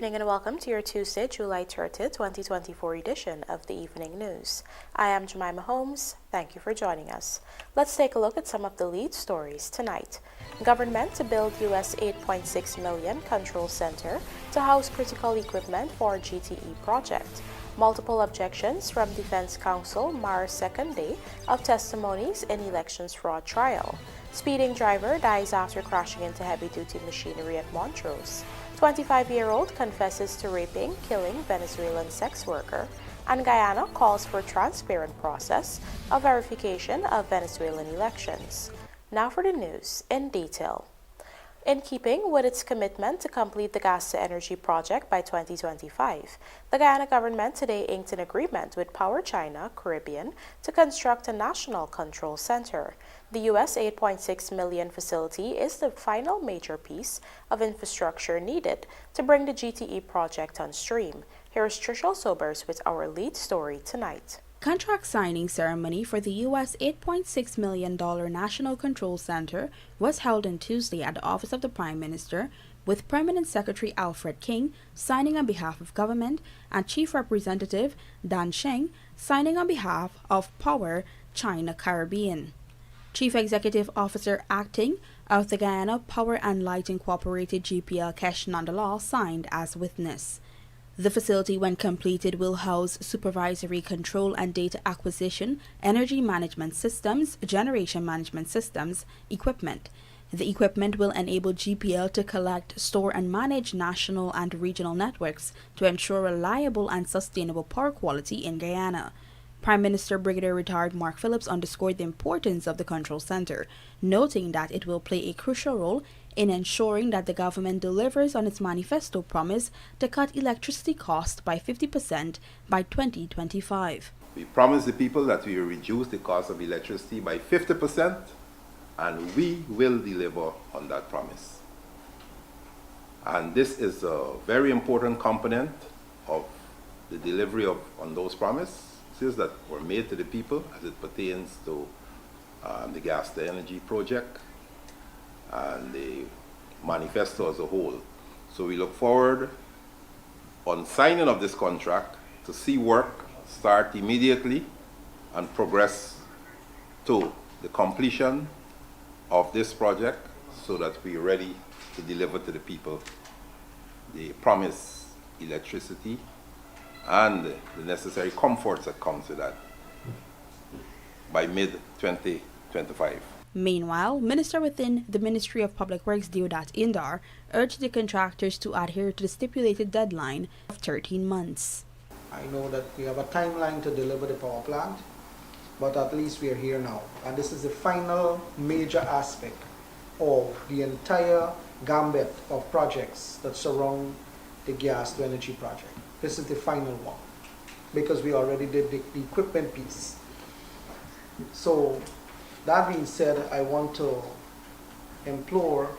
evening and welcome to your Tuesday, July 30th, 2024 edition of the Evening News. I am Jemima Holmes. Thank you for joining us. Let's take a look at some of the lead stories tonight. Government to build US $8.6 million control center to house critical equipment for GTE project. Multiple objections from Defense Counsel mar second day of testimonies in elections fraud trial. Speeding driver dies after crashing into heavy-duty machinery at Montrose. 25-year-old confesses to raping, killing Venezuelan sex worker. And Guyana calls for transparent process of verification of Venezuelan elections. Now for the news in detail. In keeping with its commitment to complete the gas-to-energy project by 2025, the Guyana government today inked an agreement with Power China Caribbean to construct a national control center. The US $8.6 million facility is the final major piece of infrastructure needed to bring the GTE project on stream. Here is Trishel Sobers with our lead story tonight. Contract signing ceremony for the US $8.6 million National Control Center was held on Tuesday at the Office of the Prime Minister, with Permanent Secretary Alfred King signing on behalf of government and Chief Representative Dan Sheng signing on behalf of Power China Caribbean. Chief Executive Officer Acting of the Guyana Power and Light Incorporated GPL Kesh Nandala signed as witness. The facility, when completed, will house supervisory control and data acquisition, energy management systems, generation management systems, equipment. The equipment will enable GPL to collect, store, and manage national and regional networks to ensure reliable and sustainable power quality in Guyana. Prime Minister Brigadier Retired Mark Phillips underscored the importance of the control center, noting that it will play a crucial role in ensuring that the government delivers on its manifesto promise to cut electricity costs by 50% by 2025. We promised the people that we will reduce the cost of electricity by 50%, and we will deliver on that promise. And this is a very important component of the delivery on those promises that were made to the people as it pertains to the gas-to-energy project and the manifesto as a whole. So we look forward on signing of this contract to see work start immediately and progress to the completion of this project so that we are ready to deliver to the people the promised electricity and the necessary comforts that comes with that by mid-2025. Meanwhile, Minister within the Ministry of Public Works Deodat Indar urged the contractors to adhere to the stipulated deadline of 13 months. I know that we have a timeline to deliver the power plant, but at least we are here now. And this is the final major aspect of the entire gambit of projects that surround the gas-to-energy project. This is the final one, because we already did the equipment piece. So, that being said, I want to implore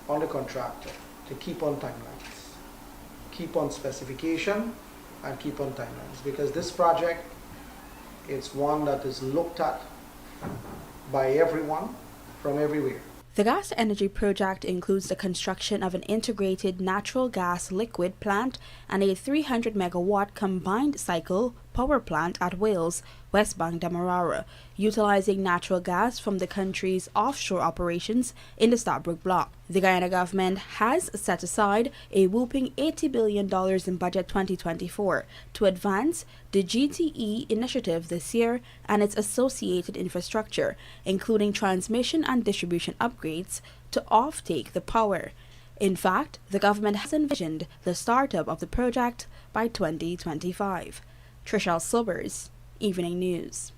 on the contractor to keep on timelines, keep on specification, and keep on timelines, because this project, it's one that is looked at by everyone from everywhere. The gas-to-energy project includes the construction of an integrated natural gas liquid plant and a 300-megawatt combined cycle power plant at Wales, West Bank Demerara, utilizing natural gas from the country's offshore operations in the Stabroek Block. The Guyana government has set aside a whopping $80 billion in budget 2024 to advance the GTE initiative this year and its associated infrastructure, including transmission and distribution upgrades to offtake the power. In fact, the government has envisioned the startup of the project by 2025. Trishel Sobers, Evening News.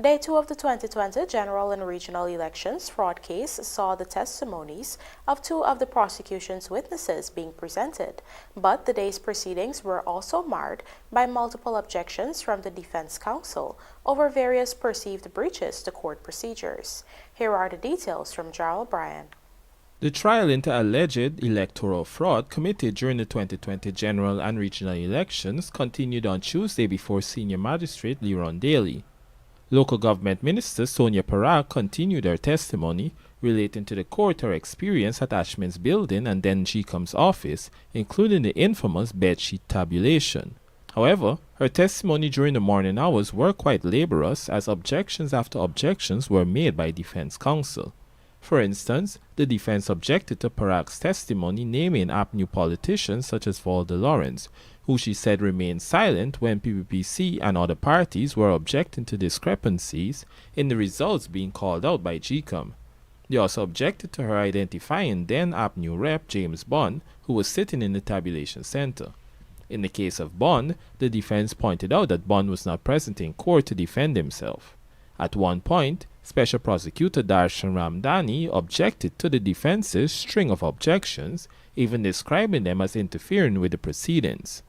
Day 2 of the 2020 general and regional elections fraud case saw the testimonies of 2 of the prosecution's witnesses being presented, but the day's proceedings were also marred by multiple objections from the Defense Counsel over various perceived breaches to court procedures. Here are the details from Jarrell Bryan. The trial into alleged electoral fraud committed during the 2020 general and regional elections continued on Tuesday before Senior Magistrate Leron Daly. Local government minister Sonia Parag continued her testimony relating to the court her experience at Ashman's building and then GCOM's office, including the infamous bedsheet tabulation. However, her testimony during the morning hours were quite laborious as objections after objections were made by defense counsel. For instance, the defense objected to Parag's testimony naming APNU politicians such as Valda Lawrence, who she said remained silent when PPPC and other parties were objecting to discrepancies in the results being called out by GCOM. They also objected to her identifying then APNU rep James Bond, who was sitting in the tabulation center. In the case of Bond, the defense pointed out that Bond was not present in court to defend himself. At one point, Special Prosecutor Darshan Ramdani objected to the defense's string of objections, even describing them as interfering with the proceedings.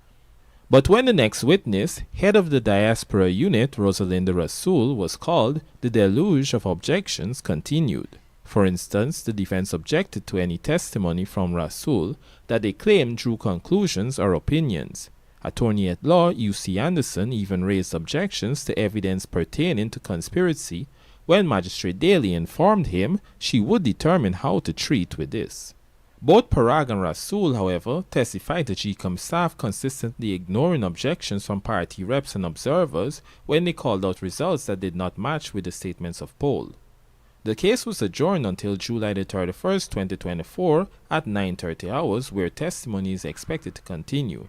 But when the next witness, head of the diaspora unit Rosalinda Rasul, was called, the deluge of objections continued. For instance, the defense objected to any testimony from Rasul that they claimed drew conclusions or opinions. Attorney at law U.C. Anderson even raised objections to evidence pertaining to conspiracy when Magistrate Daly informed him she would determine how to treat with this. Both Parag and Rasul, however, testified that GCOM staff consistently ignoring objections from party reps and observers when they called out results that did not match with the statements of poll. The case was adjourned until July the 31st, 2024 at 9:30 hours, where testimony is expected to continue.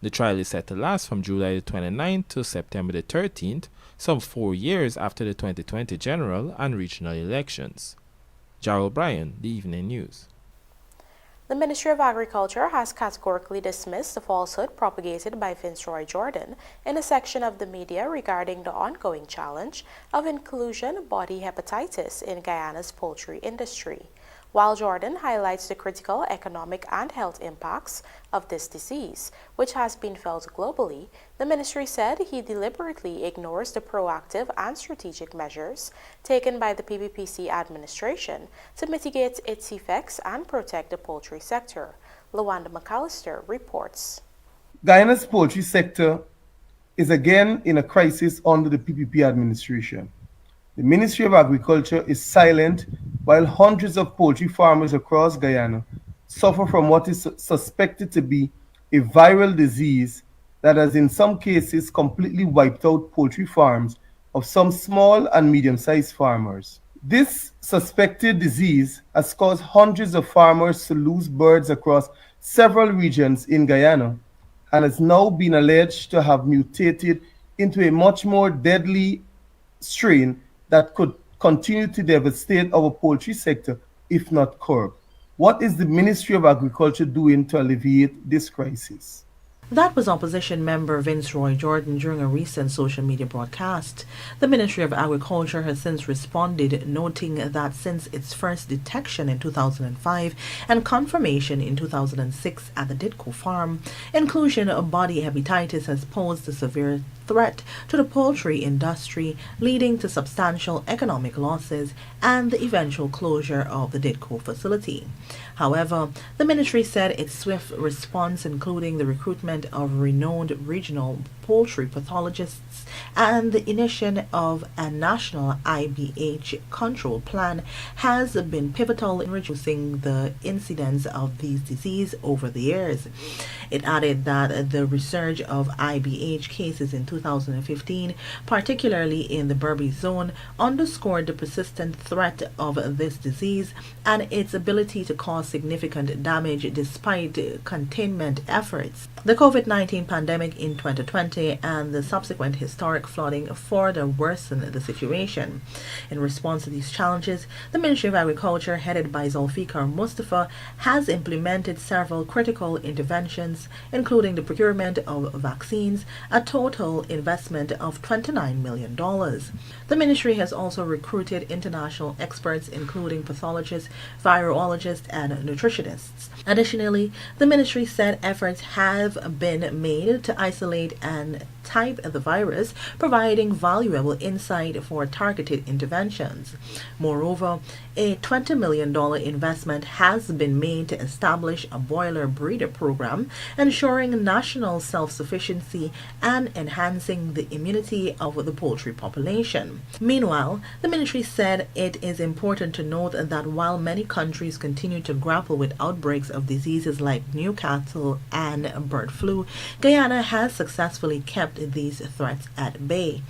The trial is set to last from July the 29th to September the 13th, some 4 years after the 2020 general and regional elections. Jarrell Bryan, The Evening News. The Ministry of Agriculture has categorically dismissed the falsehood propagated by Viceroy Jordan in a section of the media regarding the ongoing challenge of inclusion body hepatitis in Guyana's poultry industry. While Jordan highlights the critical economic and health impacts of this disease, which has been felt globally, the ministry said he deliberately ignores the proactive and strategic measures taken by the PPPC administration to mitigate its effects and protect the poultry sector. Lawanda McAllister reports. Guyana's poultry sector is again in a crisis under the PPP administration. The Ministry of Agriculture is silent while hundreds of poultry farmers across Guyana suffer from what is suspected to be a viral disease that has in some cases completely wiped out poultry farms of some small and medium-sized farmers. This suspected disease has caused hundreds of farmers to lose birds across several regions in Guyana and has now been alleged to have mutated into a much more deadly strain that could continue to devastate our poultry sector if not curbed. What is the Ministry of Agriculture doing to alleviate this crisis? That was opposition member Viceroy Jordan during a recent social media broadcast. The Ministry of Agriculture has since responded, noting that since its first detection in 2005 and confirmation in 2006 at the Ditko farm, inclusion of body hepatitis has posed a severe threat to the poultry industry, leading to substantial economic losses and the eventual closure of the Ditko facility. However, the ministry said its swift response, including the recruitment of renowned regional poultry pathologists and the initiation of a national IBH control plan, has been pivotal in reducing the incidence of these diseases over the years. It added that the resurge of IBH cases in 2015, particularly in the Berbice zone, underscored the persistent threat of this disease and its ability to cause significant damage despite containment efforts. The COVID-19 pandemic in 2020 and the subsequent historic flooding further worsened the situation. In response to these challenges, the Ministry of Agriculture, headed by Zulfikar Mustafa, has implemented several critical interventions, including the procurement of vaccines, a total investment of $29 million. The ministry has also recruited international experts, including pathologists, virologists, and nutritionists. Additionally, the ministry said efforts have been made to isolate and type the virus, providing valuable insight for targeted interventions. Moreover, a $20 million investment has been made to establish a boiler breeder program, ensuring national self-sufficiency and enhancing the immunity of the poultry population. Meanwhile, the ministry said it is important to note that while many countries continue to grapple with outbreaks of diseases like Newcastle and bird flu, Guyana has successfully kept these threats at bay.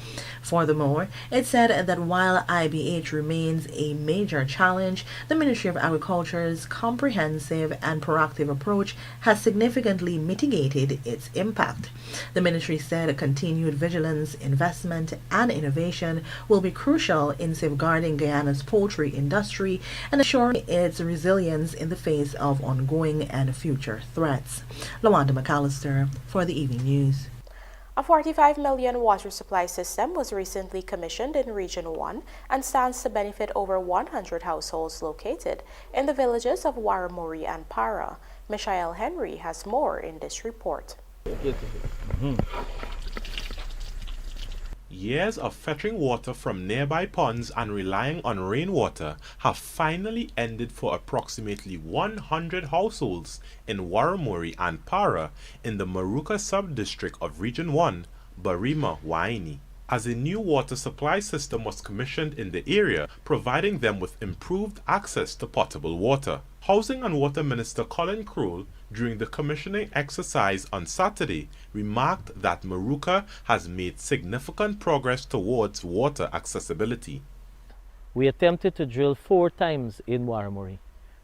Furthermore, it said that while IBH remains a major challenge, the Ministry of Agriculture's comprehensive and proactive approach has significantly mitigated its impact. The ministry said continued vigilance, investment, and innovation will be crucial in safeguarding Guyana's poultry industry and ensuring its resilience in the face of ongoing and future threats. Lawanda McAllister for the Evening News. A 45 million water supply system was recently commissioned in Region 1 and stands to benefit over 100 households located in the villages of Waramuri and Para. Michael Henry has more in this report. Years of fetching water from nearby ponds and relying on rainwater have finally ended for approximately 100 households in Waramuri and Para in the Maruka sub-district of Region 1, Barima, Waini, as a new water supply system was commissioned in the area, providing them with improved access to potable water. Housing and Water Minister Colin Crowell, during the commissioning exercise on Saturday, remarked that Maruka has made significant progress towards water accessibility. We attempted to drill 4 times in Waramuri,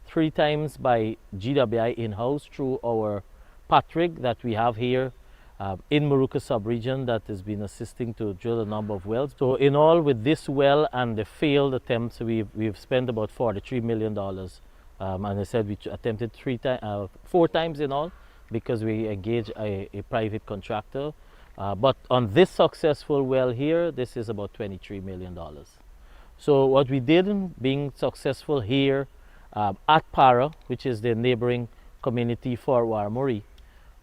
3 times by GWI in-house through our patrig that we have here in Maruka sub-region that has been assisting to drill a number of wells. So in all, with this well and the failed attempts, we've spent about $43 million. And I said we attempted 4 times in all because we engaged a private contractor. But on this successful well here, this is about $23 million. So what we did in being successful here at Para, which is the neighboring community for Waramuri,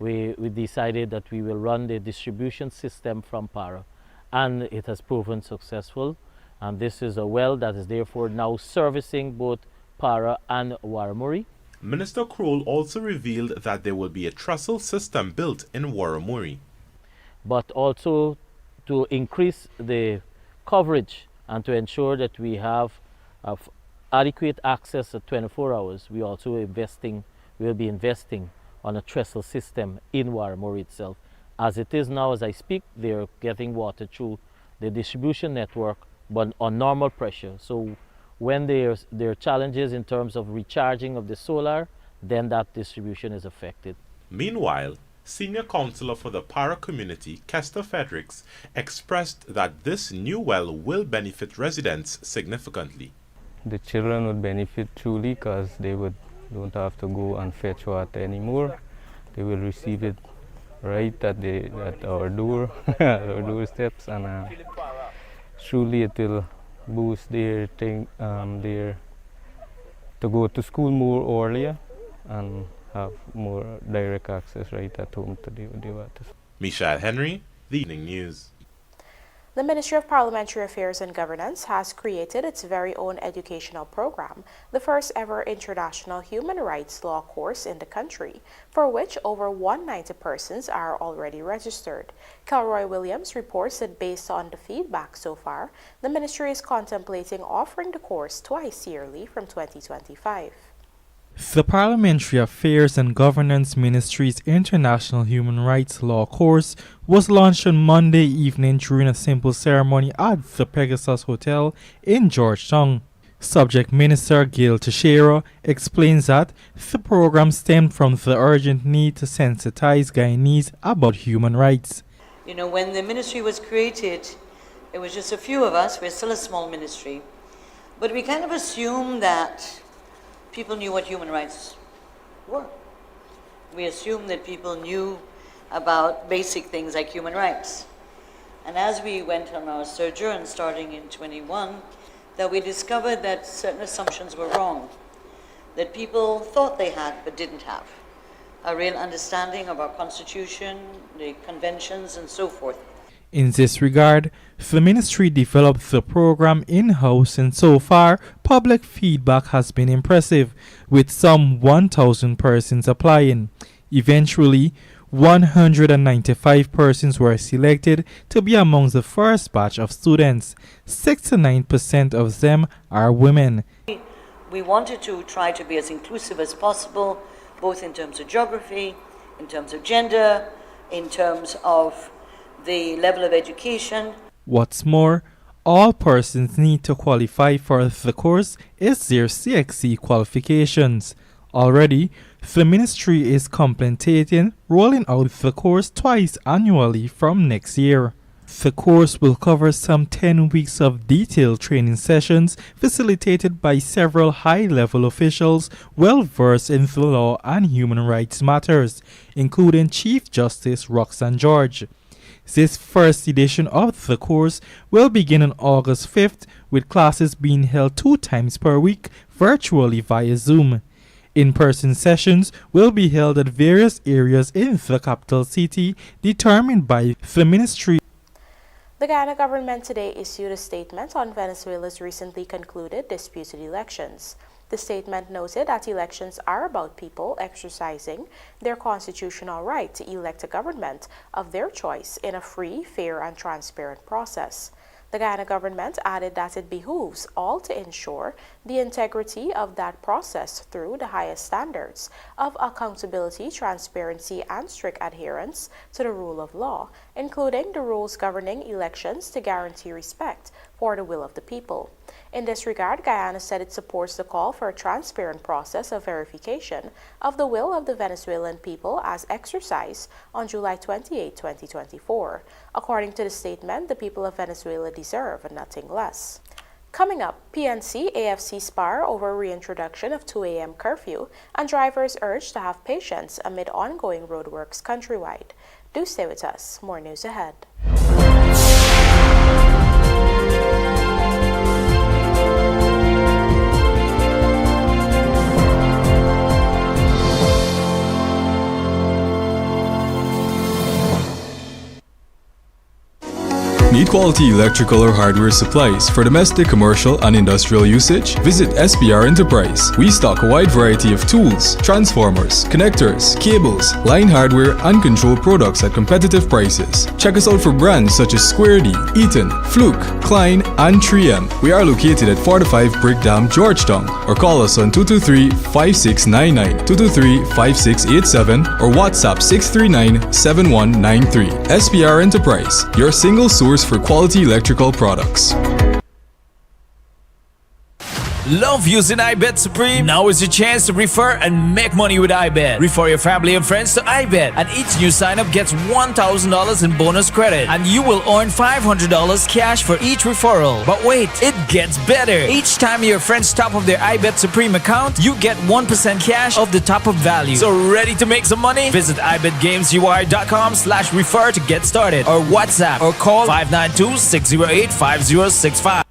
we decided that we will run the distribution system from Para. And it has proven successful. And this is a well that is therefore now servicing both Para and Waramuri. Minister Crowell also revealed that there will be a trestle system built in Waramuri. But also to increase the coverage and to ensure that we have adequate access at 24 hours, we also will be investing on a trestle system in Waramuri itself. As it is now, as I speak, they're getting water through the distribution network, but on normal pressure. So when there are challenges in terms of recharging of the solar, then that distribution is affected. Meanwhile, Senior Counsellor for the Para community, Kester Fredericks, expressed that this new well will benefit residents significantly. The children would benefit truly because they don't have to go and fetch water anymore. They will receive it right at our door, our doorsteps, and truly it will boost their to go to school more earlier and have more direct access right at home to the water. Michael Henry, The Evening News. The Ministry of Parliamentary Affairs and Governance has created its very own educational program, the first ever international human rights law course in the country, for which over 190 persons are already registered. Kelroy Williams reports that based on the feedback so far, the ministry is contemplating offering the course twice yearly from 2025. The Parliamentary Affairs and Governance Ministry's International Human Rights Law course was launched on Monday evening during a simple ceremony at the Pegasus Hotel in Georgetown. Subject Minister Gail Teixeira explains that the program stemmed from the urgent need to sensitize Guyanese about human rights. You know, when the ministry was created, it was just a few of us. We're still a small ministry. But we kind of assumed that people knew what human rights were. We assumed that people knew about basic things like human rights. And as we went on our sojourn starting in 21, that we discovered that certain assumptions were wrong, that people thought they had but didn't have a real understanding of our Constitution, the conventions, and so forth. In this regard, the ministry developed the program in-house, and so far, public feedback has been impressive, with some 1,000 persons applying. Eventually, 195 persons were selected to be among the first batch of students. 69% of them are women. We wanted to try to be as inclusive as possible, both in terms of geography, in terms of gender, in terms of the level of education. What's more, all persons need to qualify for the course is their CXC qualifications. Already, the ministry is contemplating rolling out the course twice annually from next year. The course will cover some 10 weeks of detailed training sessions facilitated by several high-level officials well versed in the law and human rights matters, including Chief Justice Roxanne George. This first edition of the course will begin on August 5th, with classes being held 2 times per week virtually via Zoom. In-person sessions will be held at various areas in the capital city determined by the ministry. The Guyana government today issued a statement on Venezuela's recently concluded disputed elections. The statement noted that elections are about people exercising their constitutional right to elect a government of their choice in a free, fair, and transparent process. The Guyana government added that it behooves all to ensure the integrity of that process through the highest standards of accountability, transparency, and strict adherence to the rule of law, including the rules governing elections to guarantee respect for the will of the people. In this regard, Guyana said it supports the call for a transparent process of verification of the will of the Venezuelan people as exercised on July 28, 2024. According to the statement, the people of Venezuela deserve nothing less. Coming up, PNC AFC spar over reintroduction of 2 a.m. curfew, and drivers urged to have patience amid ongoing roadworks countrywide. Do stay with us. More news ahead. Need quality electrical or hardware supplies for domestic, commercial, and industrial usage? Visit SPR Enterprise. We stock a wide variety of tools, transformers, connectors, cables, line hardware, and control products at competitive prices. Check us out for brands such as Square D, Eaton, Fluke, Klein, and 3M. We are located at 45 Brick Dam, Georgetown, or call us on 223-5699, 223-5687, or WhatsApp 639-7193. SPR Enterprise, your single source for quality electrical products. Love using iBet Supreme? Now is your chance to refer and make money with iBet. Refer your family and friends to iBet, and each new sign-up gets $1,000 in bonus credit, and you will earn $500 cash for each referral. But wait, it gets better. Each time your friends top up their iBet Supreme account, you get 1% cash of the top-up value. So ready to make some money? Visit ibetgamesui.com/refer to get started, or WhatsApp or call 592-608-5065.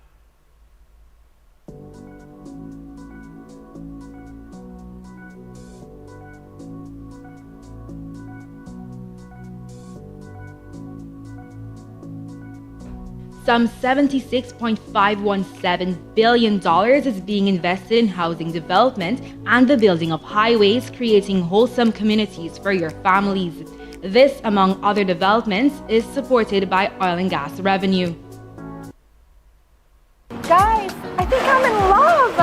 Some $76.517 billion is being invested in housing development and the building of highways, creating wholesome communities for your families. This, among other developments, is supported by oil and gas revenue. Guys, I think I'm in love!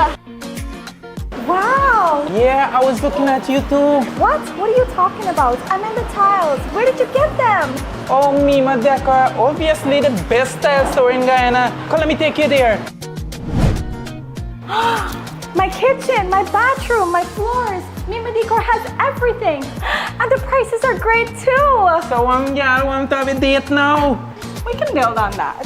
Wow! Yeah, I was looking at you too. What? What are you talking about? I'm in the tiles. Where did you get them? Oh, Mima Decor, obviously the best tile store in Guyana. Come, let me take you there. My kitchen, my bathroom, my floors. Mima Decor has everything. And the prices are great too. So, yeah, I want to have a date now. We can build on that.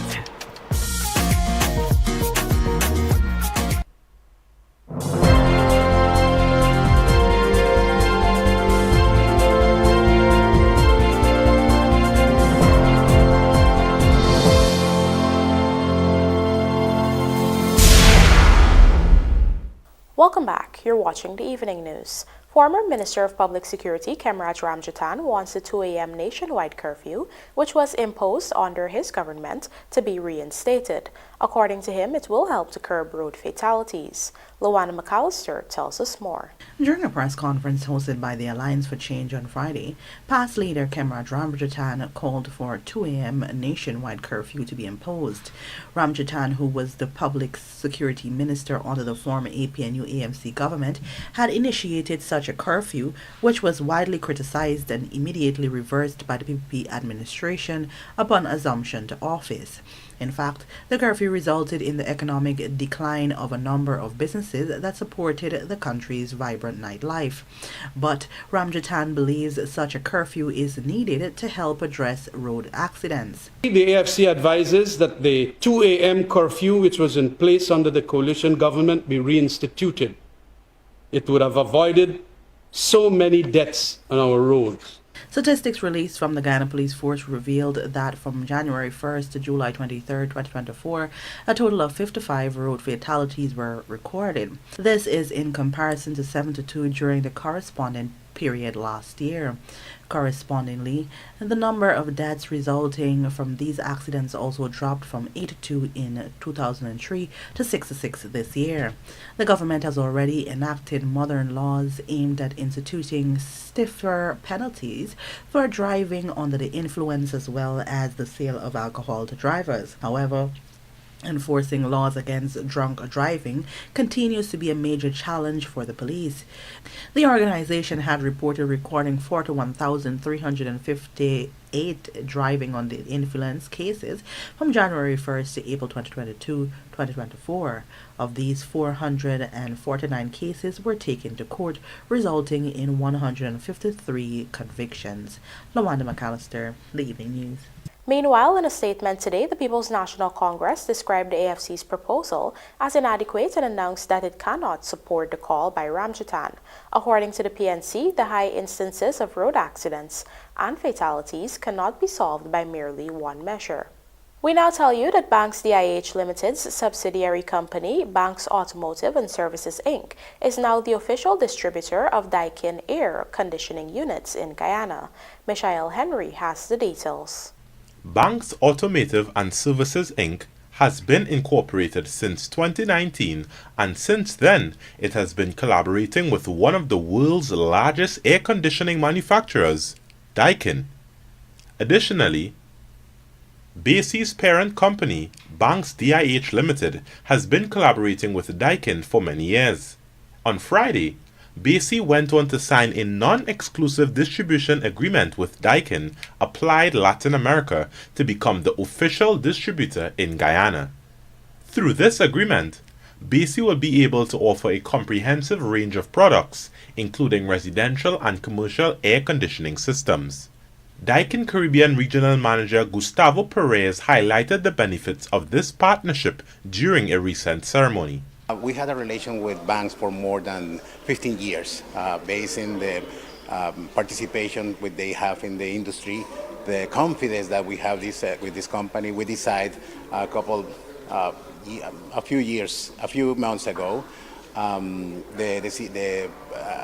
Welcome back. You're watching the Evening News. Former Minister of Public Security Kemraj Ramjatan wants the 2 a.m. nationwide curfew, which was imposed under his government, to be reinstated. According to him, it will help to curb road fatalities. Luana McAllister tells us more. During a press conference hosted by the Alliance for Change on Friday, past leader Kemraj Ramjatan called for a 2 a.m. nationwide curfew to be imposed. Ramjatan, who was the public security minister under the former APNU-AMC government, had initiated such a curfew, which was widely criticized and immediately reversed by the PPP administration upon assumption to office. In fact, the curfew resulted in the economic decline of a number of businesses that supported the country's vibrant nightlife. But Ramjatan believes such a curfew is needed to help address road accidents. The AFC advises that the 2 a.m. curfew, which was in place under the coalition government, be reinstituted. It would have avoided so many deaths on our roads. Statistics released from the Guyana Police Force revealed that from January 1st to July 23, 2024, a total of 55 road fatalities were recorded. This is in comparison to 72 during the corresponding period last year. Correspondingly, the number of deaths resulting from these accidents also dropped from 82 in 2003 to 66 this year. The government has already enacted modern laws aimed at instituting stiffer penalties for driving under the influence as well as the sale of alcohol to drivers. However, enforcing laws against drunk driving continues to be a major challenge for the police. The organization had reported recording 41,358 driving under the influence cases from January 1st to April 2022-2024. Of these, 449 cases were taken to court, resulting in 153 convictions. Lawanda McAllister, The Evening News. Meanwhile, in a statement today, the People's National Congress described the AFC's proposal as inadequate and announced that it cannot support the call by Ramjatan. According to the PNC, the high instances of road accidents and fatalities cannot be solved by merely one measure. We now tell you that Banks DIH Limited's subsidiary company, Banks Automotive and Services Inc., is now the official distributor of Daikin air conditioning units in Guyana. Michael Henry has the details. Banks Automotive and Services Inc. has been incorporated since 2019, and since then it has been collaborating with one of the world's largest air conditioning manufacturers, Daikin. Additionally, BAC's parent company, Banks DIH Limited, has been collaborating with Daikin for many years. On Friday, BAC went on to sign a non-exclusive distribution agreement with Daikin Applied Latin America to become the official distributor in Guyana. Through this agreement, BAC will be able to offer a comprehensive range of products, including residential and commercial air conditioning systems. Daikin Caribbean Regional Manager Gustavo Perez highlighted the benefits of this partnership during a recent ceremony. We had a relation with banks for more than 15 years, based in the participation they have in the industry, the confidence that we have with this company. We decided a few months ago, the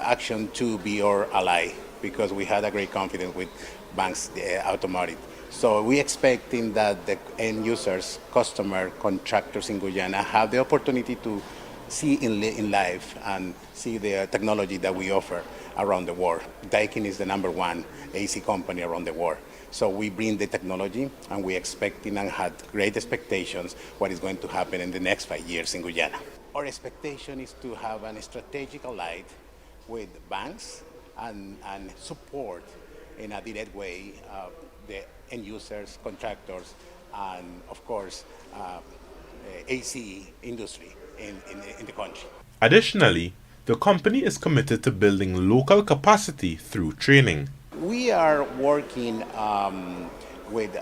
action to be our ally, because we had a great confidence with Banks Automotive. So we're expecting that the end users, customer, contractors in Guyana have the opportunity to see in live and see the technology that we offer around the world. Daikin is the #1 AC company around the world. So we bring the technology, and we're expecting and had great expectations what is going to happen in the next 5 years in Guyana. Our expectation is to have a strategic ally with banks and support in a direct way the end users, contractors, and of course AC industry in the country. Additionally, the company is committed to building local capacity through training. We are working with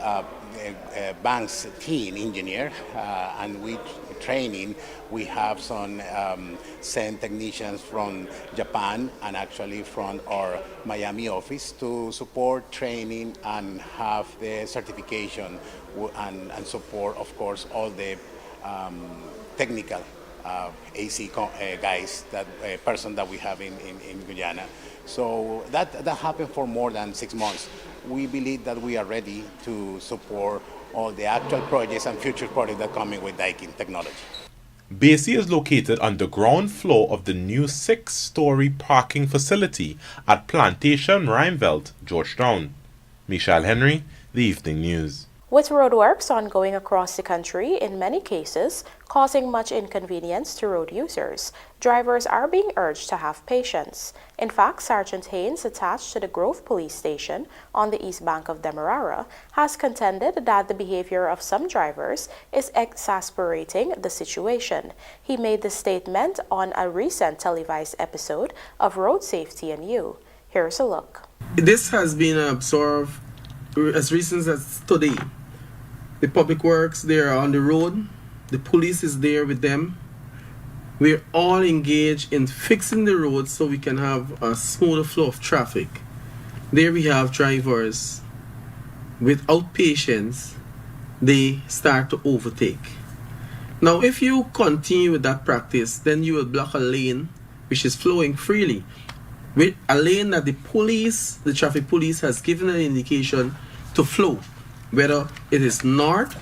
Banks team engineer, and we training. We have some sent technicians from Japan and actually from our Miami office to support training and have the certification and support, of course, all the technical AC guys, that person that we have in Guyana. So that happened for more than 6 months. We believe that we are ready to support all the actual projects and future projects that are coming with Daikin technology. Basie is located on the ground floor of the new 6-story parking facility at Plantation Rheinveld, Georgetown. Michelle Henry, The Evening News. With roadworks ongoing across the country, in many cases causing much inconvenience to road users, drivers are being urged to have patience. In fact, Sergeant Haynes, attached to the Grove Police Station on the east bank of Demerara, has contended that the behavior of some drivers is exasperating the situation. He made the statement on a recent televised episode of Road Safety and You. Here's a look. This has been observed as recent as today. The public works, they are on the road. The police is there with them. We're all engaged in fixing the road so we can have a smoother flow of traffic. There we have drivers without patience, they start to overtake. Now, if you continue with that practice, then you will block a lane which is flowing freely. With a lane that the police, the traffic police, has given an indication to flow, whether it is north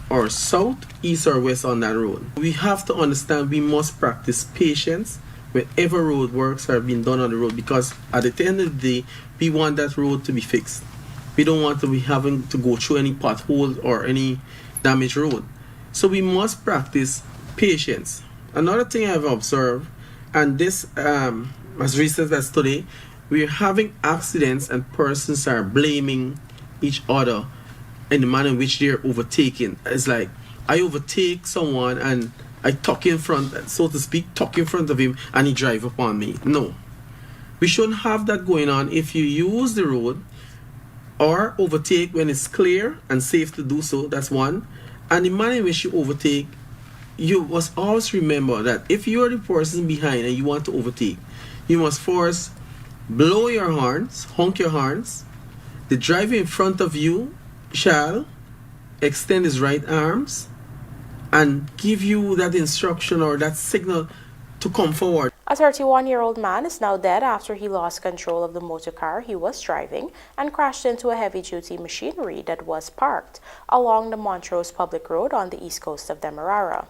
or south, east or west on that road. We have to understand we must practice patience whenever road works are being done on the road, because at the end of the day, we want that road to be fixed. We don't want to be having to go through any potholes or any damaged road. So we must practice patience. Another thing I've observed, and this as recent as today, we're having accidents and persons are blaming each other in the manner in which they're overtaking. It's like, I overtake someone and I tuck in front, so to speak, tuck in front of him and he drive upon me. No. We shouldn't have that going on. If you use the road or overtake when it's clear and safe to do so, that's one. And the manner in which you overtake, you must always remember that if you're the person behind and you want to overtake, you must first blow your horns, honk your horns. The driver in front of you shall extend his right arms and give you that instruction or that signal to come forward. A 31-year-old man is now dead after he lost control of the motor car he was driving and crashed into a heavy-duty machinery that was parked along the Montrose public road on the east coast of Demerara.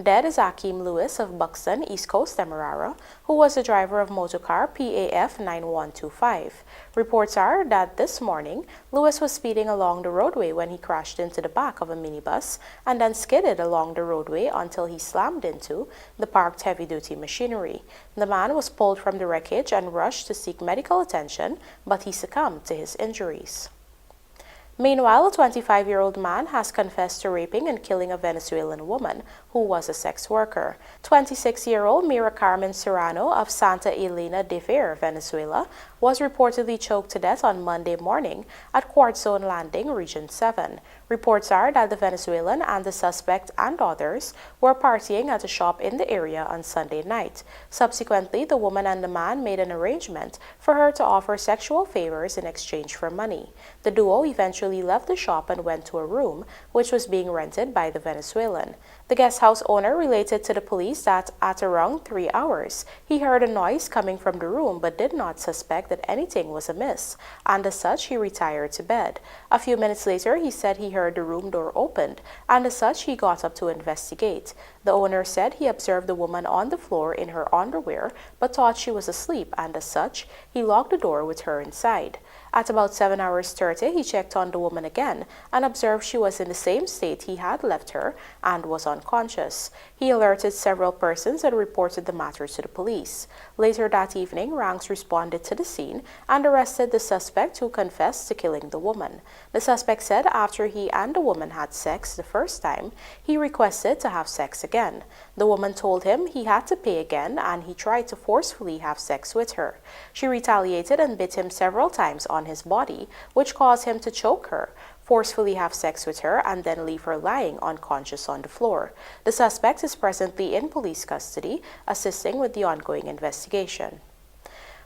Dead is Akeem Lewis of Buxton, East Coast, Demerara, who was the driver of motorcar PAF 9125. Reports are that this morning, Lewis was speeding along the roadway when he crashed into the back of a minibus and then skidded along the roadway until he slammed into the parked heavy-duty machinery. The man was pulled from the wreckage and rushed to seek medical attention, but he succumbed to his injuries. Meanwhile, a 25-year-old man has confessed to raping and killing a Venezuelan woman who was a sex worker. 26-year-old Mira Carmen Serrano of Santa Elena de Ver, Venezuela, was reportedly choked to death on Monday morning at Quartz Zone Landing, Region 7. Reports are that the Venezuelan and the suspect and others were partying at a shop in the area on Sunday night. Subsequently, the woman and the man made an arrangement for her to offer sexual favors in exchange for money. The duo eventually left the shop and went to a room which was being rented by the Venezuelan. The guest house owner related to the police that at around 3 hours, he heard a noise coming from the room but did not suspect that anything was amiss, and as such he retired to bed. A few minutes later, he said he heard the room door opened, and as such he got up to investigate. The owner said he observed the woman on the floor in her underwear but thought she was asleep, and as such he locked the door with her inside. At about 7 hours 30, he checked on the woman again and observed she was in the same state he had left her and was unconscious. He alerted several persons and reported the matter to the police. Later that evening, ranks responded to the scene and arrested the suspect who confessed to killing the woman. The suspect said after he and the woman had sex the first time, he requested to have sex again. The woman told him he had to pay again and he tried to forcefully have sex with her. She retaliated and bit him several times on his body, which caused him to choke her, forcefully have sex with her, and then leave her lying unconscious on the floor. The suspect is presently in police custody, assisting with the ongoing investigation.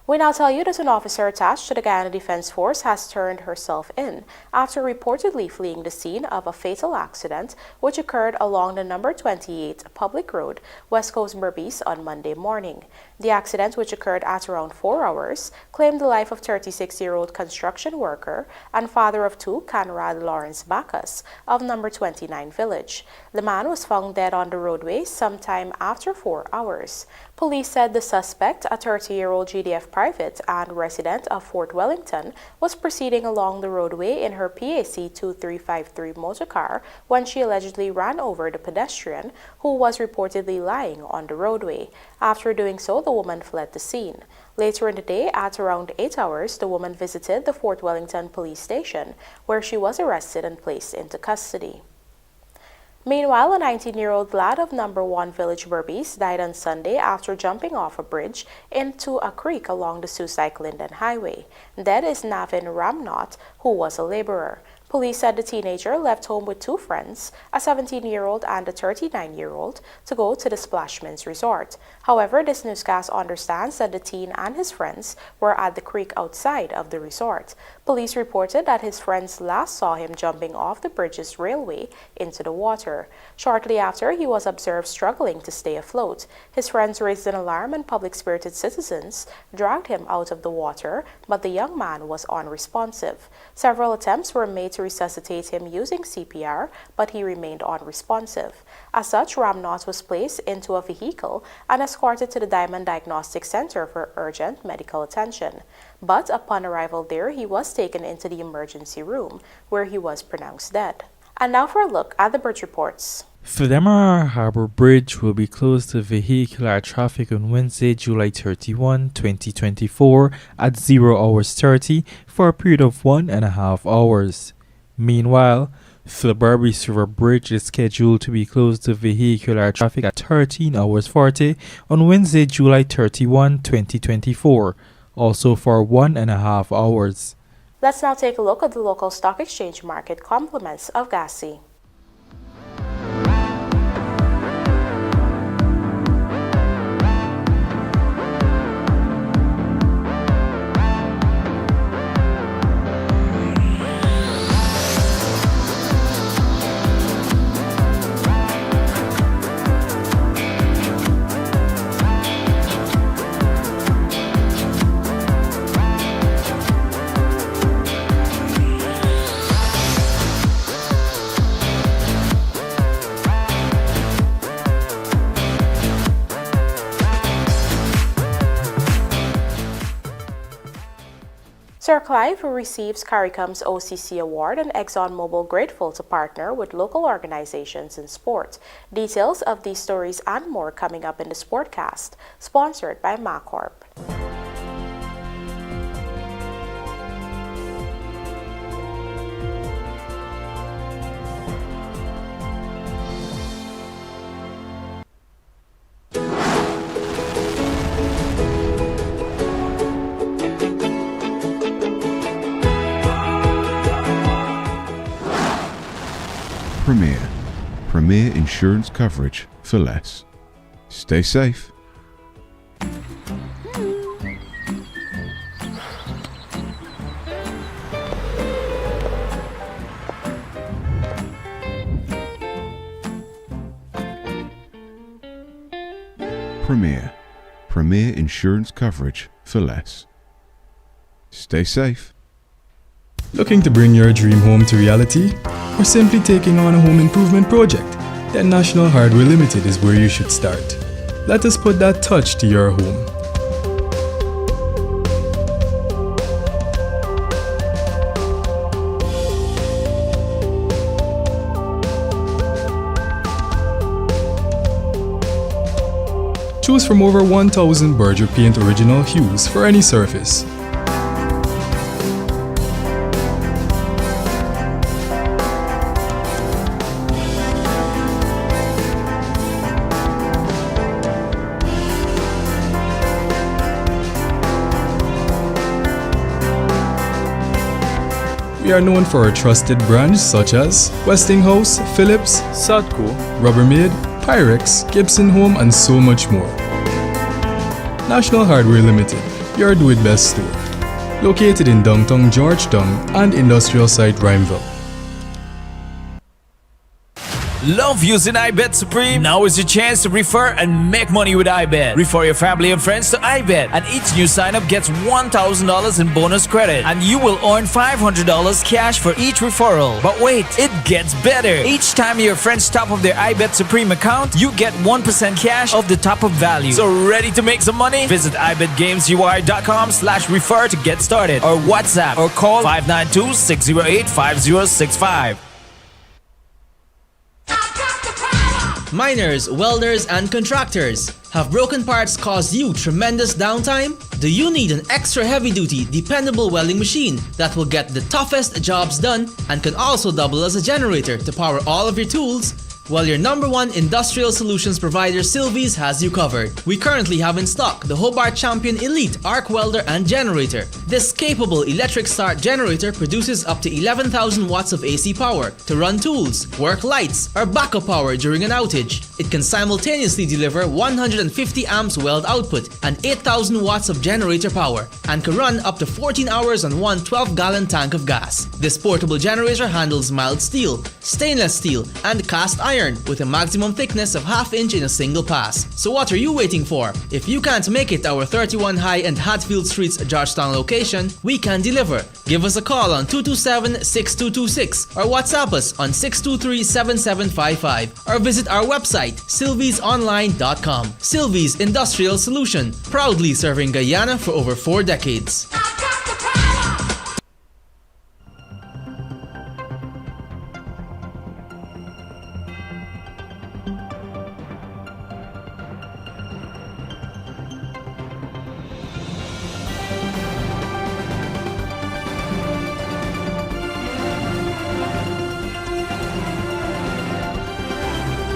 We now tell you that an officer attached to the Guyana Defense Force has turned herself in after reportedly fleeing the scene of a fatal accident which occurred along the number 28 public road, West Coast Berbice, on Monday morning. The accident, which occurred at around 4 hours, claimed the life of 36-year-old construction worker and father of two, Conrad Lawrence Bacchus, of number 29 Village. The man was found dead on the roadway sometime after 4 hours. Police said the suspect, a 30-year-old GDF private and resident of Fort Wellington, was proceeding along the roadway in her PAC 2353 motorcar when she allegedly ran over the pedestrian who was reportedly lying on the roadway. After doing so, the woman fled the scene. Later in the day, at around 8 hours, the woman visited the Fort Wellington police station, where she was arrested and placed into custody. Meanwhile, a 19-year-old lad of number 1 Village Berbice died on Sunday after jumping off a bridge into a creek along the Suicide-Linden Highway. Dead is Navin Ramnath, who was a laborer. Police said the teenager left home with two friends, a 17-year-old and a 39-year-old, to go to the Splashman's Resort. However, this newscast understands that the teen and his friends were at the creek outside of the resort. Police reported that his friends last saw him jumping off the bridge's railway into the water. Shortly after, he was observed struggling to stay afloat. His friends raised an alarm and public-spirited citizens dragged him out of the water, but the young man was unresponsive. Several attempts were made to resuscitate him using CPR, but he remained unresponsive. As such, Ramnath was placed into a vehicle and escorted to the Diamond Diagnostic Center for urgent medical attention. But upon arrival there, he was taken into the emergency room, where he was pronounced dead. And now for a look at the bridge reports. The Demerara Harbour Bridge will be closed to vehicular traffic on Wednesday, July 31, 2024 at 0:30 for a period of 1.5 hours. Meanwhile, the Berbice River Bridge is scheduled to be closed to vehicular traffic at 13:40 on Wednesday, July 31, 2024, also for 1.5 hours. Let's now take a look at the local stock exchange market compliments of GASI. Sir Clive, who receives CARICOM's OCC Award, and ExxonMobil grateful to partner with local organizations in sport. Details of these stories and more coming up in the Sportcast, sponsored by MacCorp. Premier insurance coverage for less. Stay safe. Premier insurance coverage for less. Stay safe. Looking to bring your dream home to reality? Or simply taking on a home improvement project? Then National Hardware Limited is where you should start. Let us put that touch to your home. Choose from over 1,000 Berger Paint original hues for any surface. We are known for our trusted brands such as Westinghouse, Philips, Sadco, Rubbermaid, Pyrex, Gibson Home, and so much more. National Hardware Limited, your Do It Best store. Located in downtown Georgetown and industrial site Rhymeville. Love using iBet Supreme? Now is your chance to refer and make money with iBet. Refer your family and friends to iBet, and each new sign-up gets $1,000 in bonus credit, and you will earn $500 cash for each referral. But wait, it gets better. Each time your friends top up their iBet Supreme account, you get 1% cash of the top-up value. So ready to make some money? Visit ibetgamesui.com/refer to get started, or WhatsApp or call 592-608-5065. Miners, welders, and contractors. Have broken parts caused you tremendous downtime? Do you need an extra heavy-duty, dependable welding machine that will get the toughest jobs done and can also double as a generator to power all of your tools? Well, your #1 industrial solutions provider, Sylvies, has you covered. We currently have in stock the Hobart Champion Elite Arc Welder and Generator. This capable electric start generator produces up to 11,000 watts of AC power to run tools, work lights, or backup power during an outage. It can simultaneously deliver 150 amps weld output and 8,000 watts of generator power, and can run up to 14 hours on one 12-gallon tank of gas. This portable generator handles mild steel, stainless steel, and cast iron with a maximum thickness of ½ inch in a single pass. So what are you waiting for? If you can't make it our 31 High and Hatfield Streets Georgetown location, we can deliver. Give us a call on 227-6226 or WhatsApp us on 623-7755 or visit our website sylviesonline.com. Sylvies Industrial Solution, proudly serving Guyana for over 4 decades.